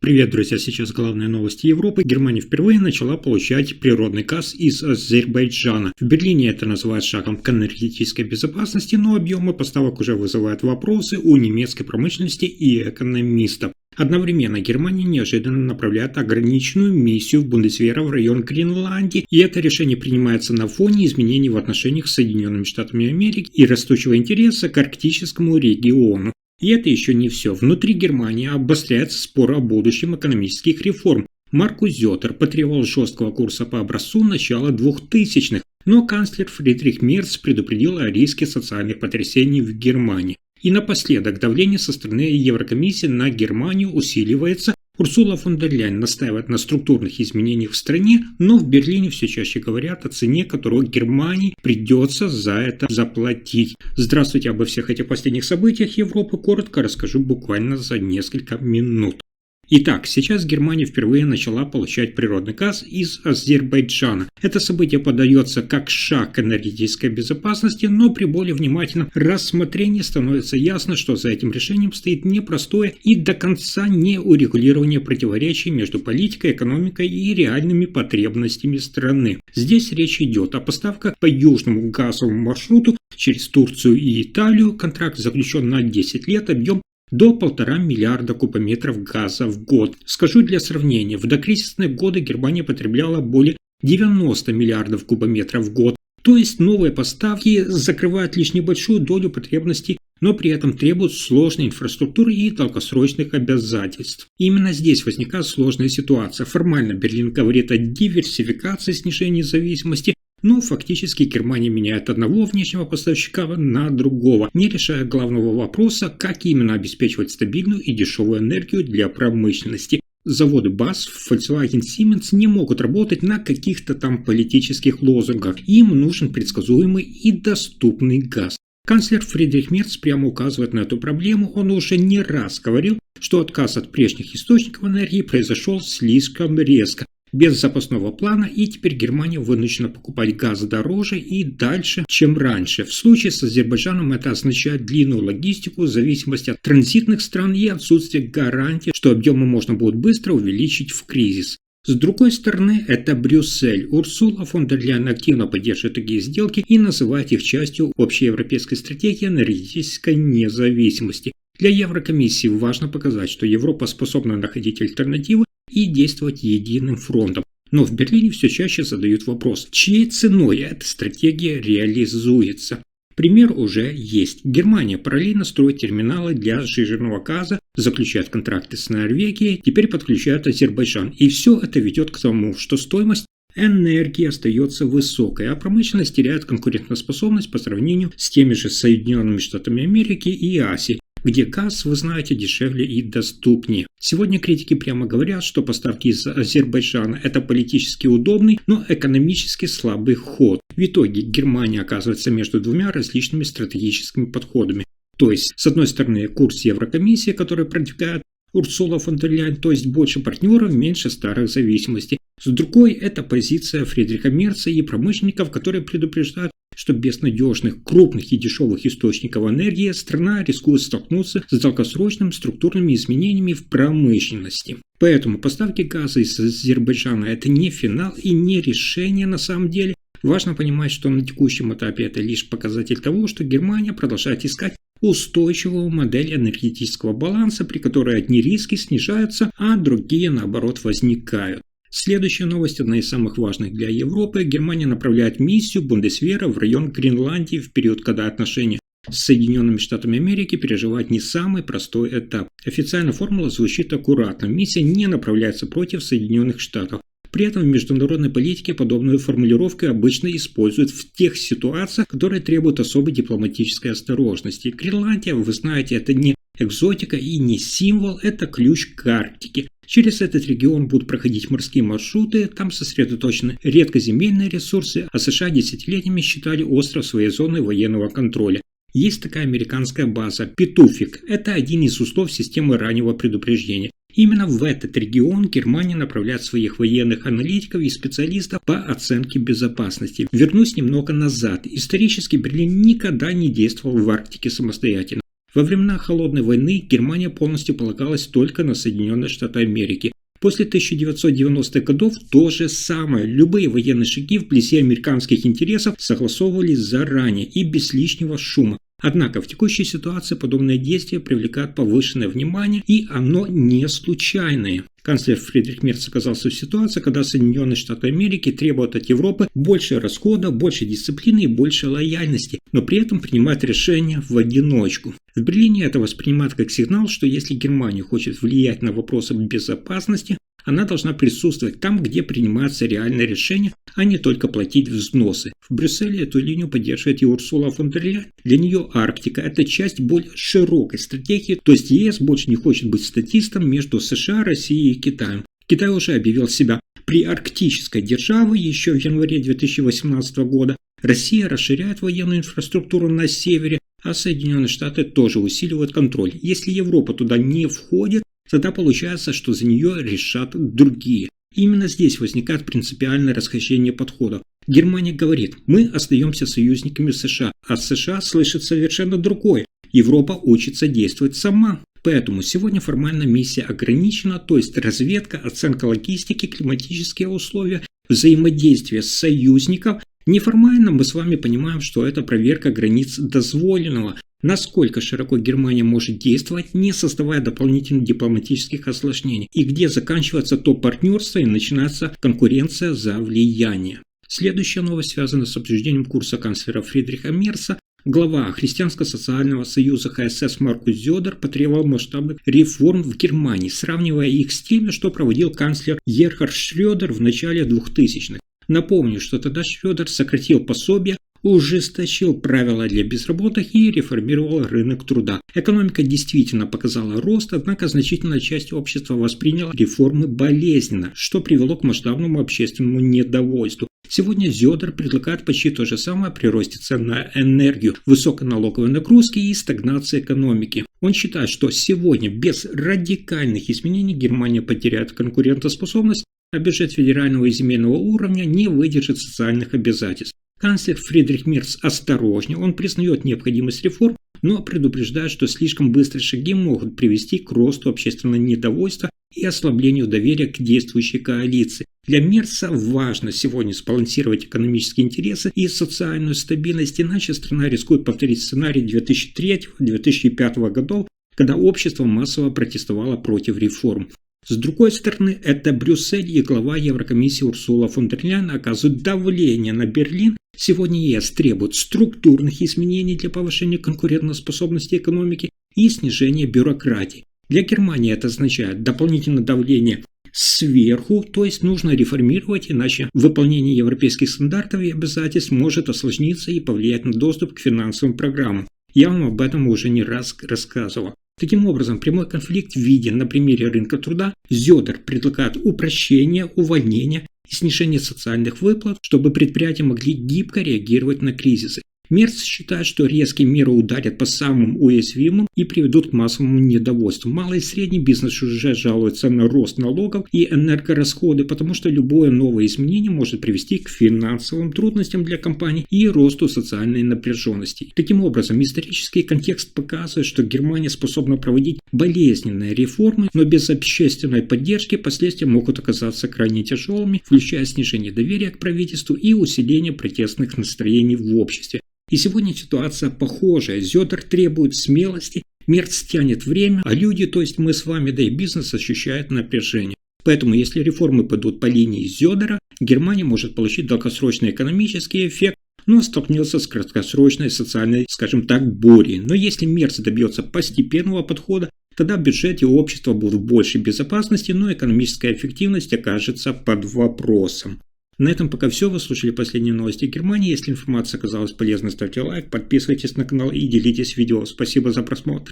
Привет, друзья! Сейчас главные новости Европы. Германия впервые начала получать природный газ из Азербайджана. В Берлине это называют шагом к энергетической безопасности, но объемы поставок уже вызывают вопросы у немецкой промышленности и экономистов. Одновременно Германия неожиданно направляет ограниченную миссию в Бундесвера в район Гренландии, и это решение принимается на фоне изменений в отношениях с Соединенными Штатами Америки и растущего интереса к арктическому региону. И это еще не все. Внутри Германии обостряется спор о будущем экономических реформ. Маркус Зётер потребовал жесткого курса по образцу начала 2000-х, но канцлер Фридрих Мерц предупредил о риске социальных потрясений в Германии. И напоследок давление со стороны Еврокомиссии на Германию усиливается. Урсула фон дер Ляйен настаивает на структурных изменениях в стране, но в Берлине все чаще говорят о цене, которую Германии придется за это заплатить. Здравствуйте, обо всех этих последних событиях Европы коротко расскажу буквально за несколько минут. Итак, сейчас Германия впервые начала получать природный газ из Азербайджана. Это событие подается как шаг к энергетической безопасности, но при более внимательном рассмотрении становится ясно, что за этим решением стоит непростое и до конца не урегулирование противоречий между политикой, экономикой и реальными потребностями страны. Здесь речь идет о поставках по южному газовому маршруту через Турцию и Италию. Контракт заключен на 10 лет, объем до 1,5 миллиарда кубометров газа в год. Скажу для сравнения, в докризисные годы Германия потребляла более 90 миллиардов кубометров в год. То есть новые поставки закрывают лишь небольшую долю потребностей, но при этом требуют сложной инфраструктуры и долгосрочных обязательств. Именно здесь возникает сложная ситуация. Формально Берлин говорит о диверсификации, снижении зависимости, но фактически Германия меняет одного внешнего поставщика на другого, не решая главного вопроса, как именно обеспечивать стабильную и дешевую энергию для промышленности. Заводы BASF, Volkswagen, Siemens не могут работать на каких-то там политических лозунгах. Им нужен предсказуемый и доступный газ. Канцлер Фридрих Мерц прямо указывает на эту проблему. Он уже не раз говорил, что отказ от прежних источников энергии произошел слишком резко, без запасного плана, и теперь Германия вынуждена покупать газ дороже и дальше, чем раньше. В случае с Азербайджаном это означает длинную логистику, зависимость от транзитных стран и отсутствие гарантий, что объемы можно будет быстро увеличить в кризис. С другой стороны, это Брюссель. Урсула фон дер Ляйен активно поддерживает такие сделки и называет их частью общеевропейской стратегии энергетической независимости. Для Еврокомиссии важно показать, что Европа способна находить альтернативы и действовать единым фронтом. Но в Берлине все чаще задают вопрос, чьей ценой эта стратегия реализуется. Пример уже есть. Германия параллельно строит терминалы для сжиженного газа, заключает контракты с Норвегией, теперь подключает Азербайджан. И все это ведет к тому, что стоимость энергии остается высокой, а промышленность теряет конкурентоспособность по сравнению с теми же Соединенными Штатами Америки и Азией, где газ, вы знаете, дешевле и доступнее. Сегодня критики прямо говорят, что поставки из Азербайджана – это политически удобный, но экономически слабый ход. В итоге Германия оказывается между двумя различными стратегическими подходами. То есть, с одной стороны, курс Еврокомиссии, который продвигает Урсула фон дер Ляйен, то есть больше партнеров, меньше старых зависимостей. С другой – это позиция Фридриха Мерца и промышленников, которые предупреждают, что без надежных, крупных и дешевых источников энергии страна рискует столкнуться с долгосрочными структурными изменениями в промышленности. Поэтому поставки газа из Азербайджана – это не финал и не решение на самом деле. Важно понимать, что на текущем этапе это лишь показатель того, что Германия продолжает искать устойчивую модель энергетического баланса, при которой одни риски снижаются, а другие, наоборот, возникают. Следующая новость, одна из самых важных для Европы. Германия направляет миссию Бундесвера в район Гренландии в период, когда отношения с Соединенными Штатами Америки переживают не самый простой этап. Официальная формула звучит аккуратно. Миссия не направляется против Соединенных Штатов. При этом в международной политике подобную формулировку обычно используют в тех ситуациях, которые требуют особой дипломатической осторожности. Гренландия, вы знаете, это не экзотика и не символ, это ключ к Арктике. Через этот регион будут проходить морские маршруты, там сосредоточены редкоземельные ресурсы, а США десятилетиями считали остров своей зоной военного контроля. Есть такая американская база Петуфик. Это один из узлов системы раннего предупреждения. Именно в этот регион Германия направляет своих военных аналитиков и специалистов по оценке безопасности. Вернусь немного назад. Исторически Берлин никогда не действовал в Арктике самостоятельно. Во времена Холодной войны Германия полностью полагалась только на Соединенные Штаты Америки. После 1990-х годов то же самое. Любые военные шаги вблизи американских интересов согласовывались заранее и без лишнего шума. Однако в текущей ситуации подобные действия привлекают повышенное внимание, и оно не случайное. Канцлер Фридрих Мерц оказался в ситуации, когда Соединенные Штаты Америки требуют от Европы больше расхода, больше дисциплины и больше лояльности, но при этом принимают решения в одиночку. В Берлине это воспринимают как сигнал, что если Германия хочет влиять на вопросы безопасности, она должна присутствовать там, где принимаются реальные решения, а не только платить взносы. В Брюсселе эту линию поддерживает и Урсула фон дер Ляйен. Для нее Арктика – это часть более широкой стратегии, то есть ЕС больше не хочет быть статистом между США, Россией и Китаем. Китай уже объявил себя приарктической державой еще в январе 2018 года. Россия расширяет военную инфраструктуру на севере, а Соединенные Штаты тоже усиливают контроль. Если Европа туда не входит, тогда получается, что за нее решат другие. Именно здесь возникает принципиальное расхождение подходов. Германия говорит, мы остаемся союзниками США, а США слышит совершенно другое. Европа учится действовать сама. Поэтому сегодня формально миссия ограничена, то есть разведка, оценка логистики, климатические условия, взаимодействие союзников. Неформально мы с вами понимаем, что это проверка границ дозволенного. Насколько широко Германия может действовать, не создавая дополнительных дипломатических осложнений, и где заканчивается то партнерство и начинается конкуренция за влияние. Следующая новость связана с обсуждением курса канцлера Фридриха Мерца. Глава Христианско-социального союза ХСС Маркус Зёдер потребовал масштабных реформ в Германии, сравнивая их с теми, что проводил канцлер Герхард Шрёдер в начале 2000-х. Напомню, что тогда Шрёдер сократил пособия, ужесточил правила для безработных и реформировал рынок труда. Экономика действительно показала рост, однако значительная часть общества восприняла реформы болезненно, что привело к масштабному общественному недовольству. Сегодня Зёдер предлагает почти то же самое при росте цен на энергию, высокой налоговой нагрузки и стагнации экономики. Он считает, что сегодня без радикальных изменений Германия потеряет конкурентоспособность, а бюджет федерального и земельного уровня не выдержит социальных обязательств. Канцлер Фридрих Мерц осторожнее, он признает необходимость реформ, но предупреждает, что слишком быстрые шаги могут привести к росту общественного недовольства и ослаблению доверия к действующей коалиции. Для Мерца важно сегодня сбалансировать экономические интересы и социальную стабильность, иначе страна рискует повторить сценарий 2003-2005 годов, когда общество массово протестовало против реформ. С другой стороны, это Брюссель и глава Еврокомиссии Урсула фон дер Ляйен оказывают давление на Берлин. Сегодня ЕС требует структурных изменений для повышения конкурентоспособности экономики и снижения бюрократии. Для Германии это означает дополнительное давление сверху, то есть нужно реформировать, иначе выполнение европейских стандартов и обязательств может осложниться и повлиять на доступ к финансовым программам. Я вам об этом уже не раз рассказывал. Таким образом, прямой конфликт виден на примере рынка труда. Зёдер предлагает упрощение, увольнение и снижение социальных выплат, чтобы предприятия могли гибко реагировать на кризисы. Мерц считает, что резкие меры ударят по самым уязвимым и приведут к массовому недовольству. Малый и средний бизнес уже жалуются на рост налогов и энергорасходы, потому что любое новое изменение может привести к финансовым трудностям для компаний и росту социальной напряженности. Таким образом, исторический контекст показывает, что Германия способна проводить болезненные реформы, но без общественной поддержки последствия могут оказаться крайне тяжелыми, включая снижение доверия к правительству и усиление протестных настроений в обществе. И сегодня ситуация похожая. Зёдер требует смелости, Мерц тянет время, а люди, то есть мы с вами, да и бизнес, ощущают напряжение. Поэтому, если реформы пойдут по линии Зёдера, Германия может получить долгосрочный экономический эффект, но столкнется с краткосрочной социальной, скажем так, бурей. Но если Мерц добьется постепенного подхода, тогда бюджет и общество будут в большей безопасности, но экономическая эффективность окажется под вопросом. На этом пока все. Вы слушали последние новости Германии. Если информация оказалась полезной, ставьте лайк, подписывайтесь на канал и делитесь видео. Спасибо за просмотр.